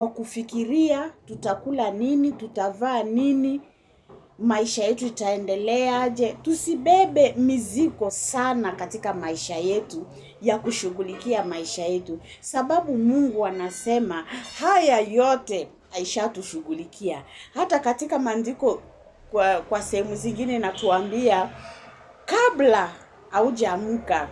kufikiria tutakula nini, tutavaa nini, maisha yetu itaendelea aje. Tusibebe mizigo sana katika maisha yetu ya kushughulikia maisha yetu, sababu Mungu anasema haya yote aishatushughulikia. Hata katika maandiko kwa sehemu zingine natuambia kabla haujaamka,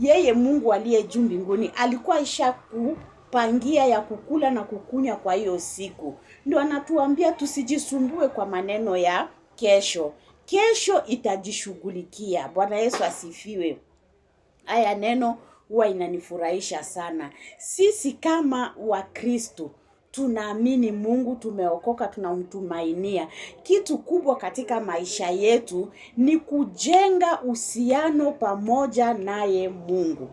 yeye Mungu aliye juu mbinguni alikuwa ishakupangia ya kukula na kukunywa kwa hiyo siku. Ndio anatuambia tusijisumbue kwa maneno ya kesho. Kesho itajishughulikia. Bwana Yesu asifiwe. Haya neno huwa inanifurahisha sana. Sisi kama Wakristo tunaamini Mungu, tumeokoka, tunamtumainia. Kitu kubwa katika maisha yetu ni kujenga uhusiano pamoja naye Mungu.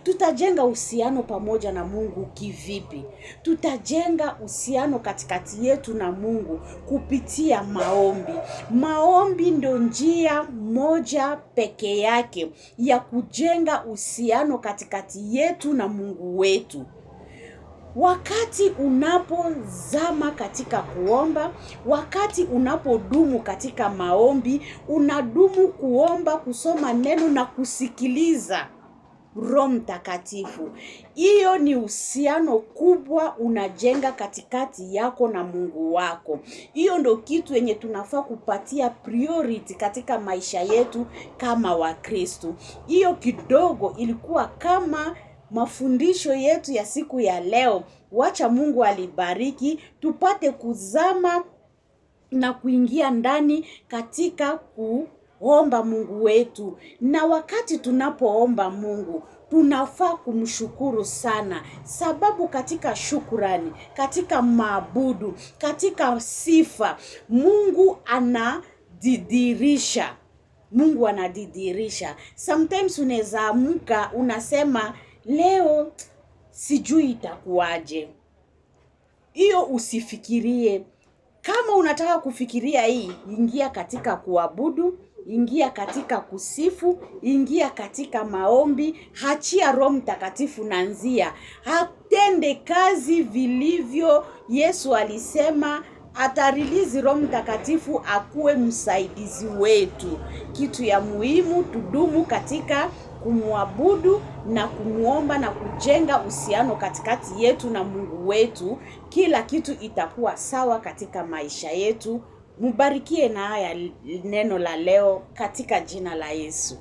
Tutajenga uhusiano pamoja na Mungu kivipi? Tutajenga uhusiano katikati yetu na Mungu kupitia maombi. Maombi ndio njia moja peke yake ya kujenga uhusiano katikati yetu na Mungu wetu. Wakati unapozama katika kuomba, wakati unapodumu katika maombi, unadumu kuomba, kusoma neno na kusikiliza Roho Mtakatifu. Hiyo ni uhusiano kubwa unajenga katikati yako na Mungu wako. Hiyo ndio kitu yenye tunafaa kupatia priority katika maisha yetu kama Wakristo. Hiyo kidogo ilikuwa kama mafundisho yetu ya siku ya leo. Wacha Mungu alibariki, tupate kuzama na kuingia ndani katika kuomba Mungu wetu. Na wakati tunapoomba Mungu, tunafaa kumshukuru sana, sababu katika shukrani, katika maabudu, katika sifa, Mungu anadhihirisha. Mungu anadhihirisha. Sometimes unaweza amka unasema leo sijui itakuwaje. Hiyo usifikirie. Kama unataka kufikiria hii, ingia katika kuabudu, ingia katika kusifu, ingia katika maombi, achia Roho Mtakatifu na nzia. Atende kazi vilivyo. Yesu alisema atarilizi Roho Mtakatifu akuwe msaidizi wetu. Kitu ya muhimu tudumu katika kumwabudu na kumuomba na kujenga uhusiano katikati yetu na Mungu wetu. Kila kitu itakuwa sawa katika maisha yetu. Mubarikie na haya neno la leo katika jina la Yesu.